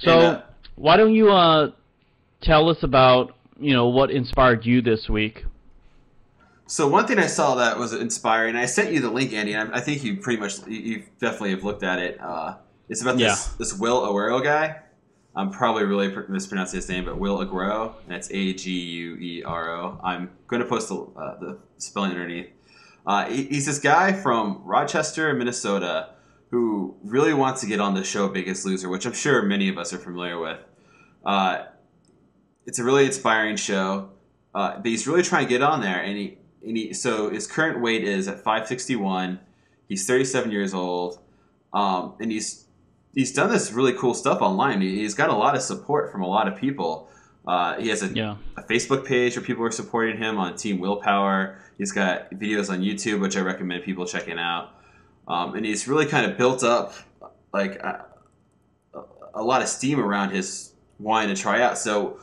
And So why don't you tell us about what inspired you this week? so one thing I saw that was inspiring, I sent you the link, Andy, and I think you pretty much, you definitely have looked at it. It's about Yeah. this Will Aguero guy. I'm probably really mispronouncing his name, but Will Aguero, and it's Aguero. I'm going to post the spelling underneath. He's this guy from Rochester, Minnesota, who really wants to get on the show Biggest Loser, which I'm sure many of us are familiar with. Uh, it's a really inspiring show, but he's really trying to get on there, so his current weight is at 561. He's 37 years old, and he's done this really cool stuff online. He's got a lot of support from a lot of people. He has Yeah. a Facebook page where people are supporting him on Team Willpower. He's got videos on YouTube, which I recommend people checking out. And he's really kind of built up like a lot of steam around his wanting to try out. So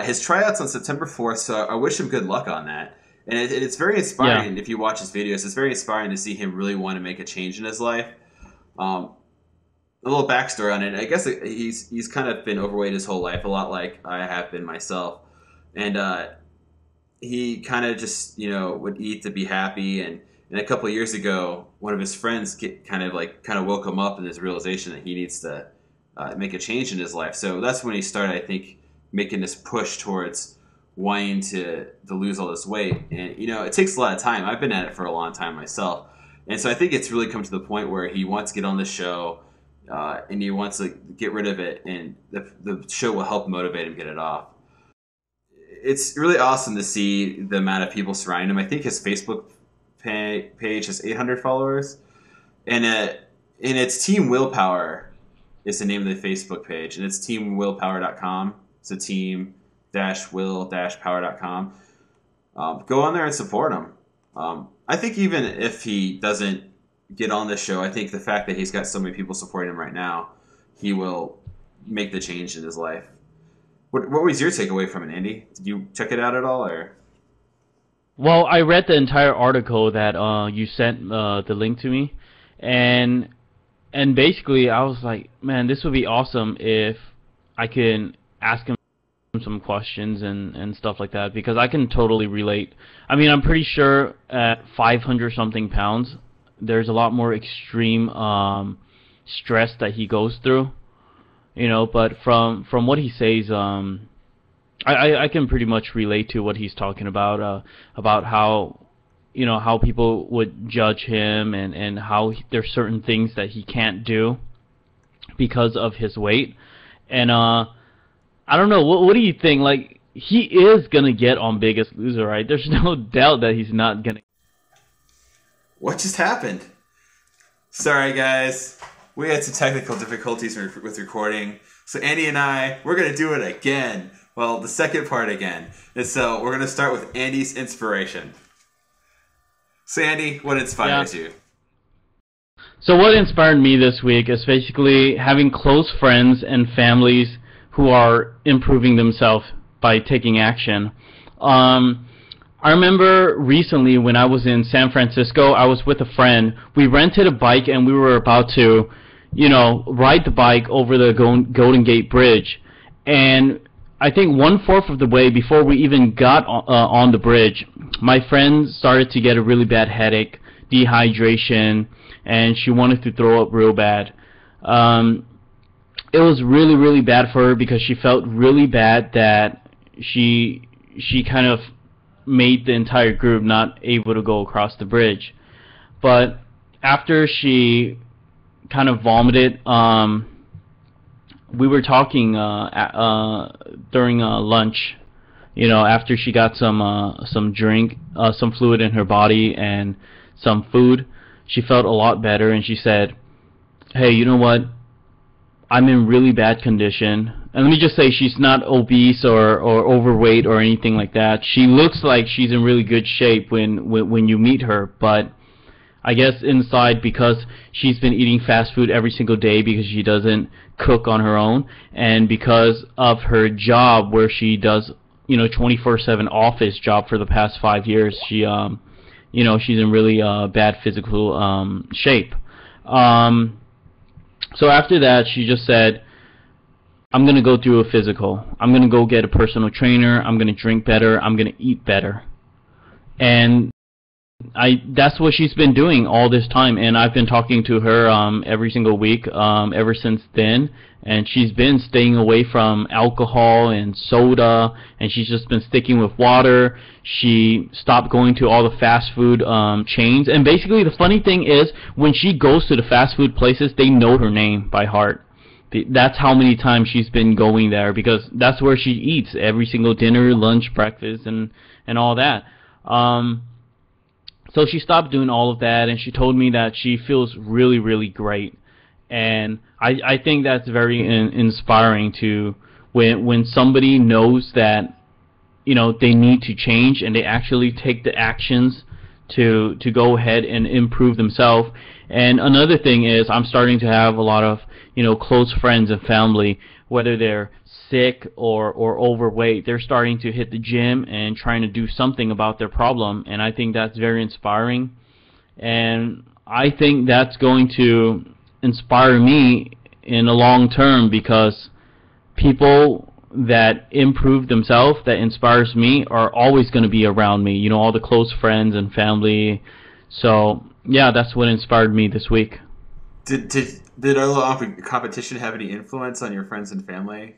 his tryouts on September 4th. So I wish him good luck on that. And it's very inspiring if you watch his videos. It's very inspiring to see him really want to make a change in his life. A little backstory on it. I guess he's kind of been overweight his whole life, a lot like I have been myself. And he kind of just would eat to be happy. And a couple of years ago, one of his friends kind of woke him up in this realization that he needs to make a change in his life. So that's when he started, I think, making this push towards wanting to lose all this weight. And it takes a lot of time. I've been at it for a long time myself, and so I think it's really come to the point where he wants to get on the show, and he wants to get rid of it, and the show will help motivate him get it off. It's really awesome to see the amount of people surrounding him. I think his Facebook page has 800 followers, and it's Team Willpower is the name of the Facebook page, and it's teamwillpower.com. So team-will-power.com. Go on there and support him. I think even if he doesn't get on this show, I think the fact that he's got so many people supporting him right now, he will make the change in his life. What was your takeaway from it, Andy? Did you check it out at all, or? Well, I read the entire article that you sent the link to me, and basically I was like, man, this would be awesome if I can ask him some questions and stuff like that, because I can totally relate. I mean, I'm pretty sure at 500 something pounds, there's a lot more extreme stress that he goes through, but from what he says, I can pretty much relate to what he's talking about how how people would judge him, and how there's certain things that he can't do because of his weight. And I don't know. What do you think? Like, he is gonna get on Biggest Loser, right? There's no doubt that he's not gonna. What just happened? Sorry, guys. We had some technical difficulties with recording. So Andy and we're gonna do it again. Well, the second part again. And so we're gonna start with Andy's inspiration. So Andy, what inspires you? So what inspired me this week is basically having close friends and families who are improving themselves by taking action. I remember recently when I was in San Francisco, I was with a friend. We rented a bike and we were about to, ride the bike over the Golden Gate Bridge. And I think 1/4 of the way before we even got on the bridge, my friend started to get a really bad headache, dehydration, and she wanted to throw up real bad. It was really, really bad for her because she felt really bad that she kind of made the entire group not able to go across the bridge. But after she kind of vomited, we were talking during lunch, after she got some drink, some fluid in her body and some food. She felt a lot better, and she said, hey, you know what? I'm in really bad condition. And let me just say, she's not obese or overweight or anything like that. She looks like she's in really good shape when you meet her, but I guess inside, because she's been eating fast food every single day because she doesn't cook on her own, and because of her job where she does 24/7 office job for the past 5 years, she she's in really bad physical shape. So after that, she just said, I'm going to go through a physical. I'm going to go get a personal trainer. I'm going to drink better. I'm going to eat better. And that's what she's been doing all this time, and I've been talking to her every single week ever since then, and she's been staying away from alcohol and soda, and she's just been sticking with water. She stopped going to all the fast food chains, and basically the funny thing is when she goes to the fast food places, they know her name by heart. That's how many times she's been going there, because that's where she eats every single dinner, lunch, breakfast, and all that. So she stopped doing all of that, and she told me that she feels really, really great. And I think that's very inspiring to when somebody knows that, you know, they need to change and they actually take the actions to go ahead and improve themselves. And another thing is I'm starting to have a lot of, you know, close friends and family, whether they're sick or overweight, they're starting to hit the gym and trying to do something about their problem, and I think that's very inspiring. And I think that's going to inspire me in the long term, because people that improve themselves, that inspires me, are always going to be around me, you know, all the close friends and family. So yeah, that's what inspired me this week. Did our little competition have any influence on your friends and family?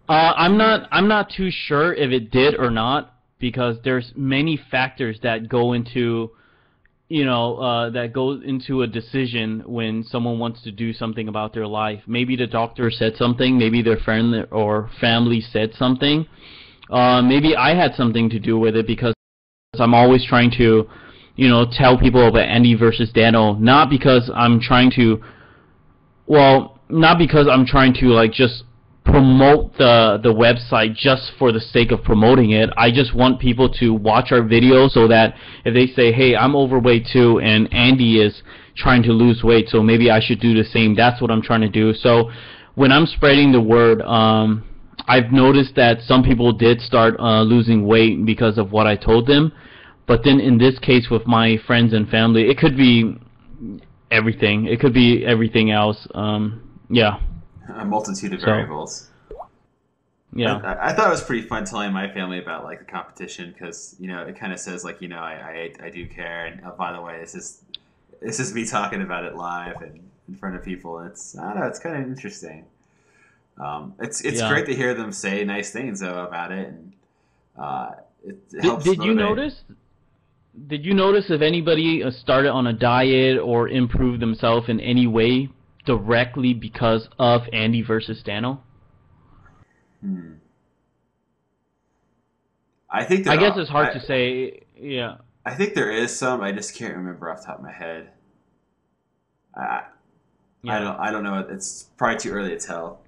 I'm not too sure if it did or not, because there's many factors that go into, you know, that goes into a decision when someone wants to do something about their life. Maybe the doctor said something, maybe their friend or family said something. Maybe I had something to do with it, because I'm always trying to, you know, tell people about Andy versus Dano, not because I'm trying to, like just promote the website just for the sake of promoting it. I just want people to watch our videos so that if they say, hey, I'm overweight too, and Andy is trying to lose weight, so maybe I should do the same. That's what I'm trying to do. So when I'm spreading the word, I've noticed that some people did start losing weight because of what I told them. But then in this case with my friends and family, it could be everything. It could be everything else. Yeah. A multitude of variables. Yeah. I thought it was pretty fun telling my family about like the competition, because you know it kind of says like, you know, I do care, and oh, by the way, this is me talking about it live and in front of people. It's, I don't know, it's kind of interesting. It's great to hear them say nice things though about it, and it helps. Did you notice? Did you notice if anybody started on a diet or improved themselves in any way directly because of Andy versus Dano? I think I guess it's hard to say. Yeah. I think there is some. I just can't remember off the top of my head. I don't know. It's probably too early to tell.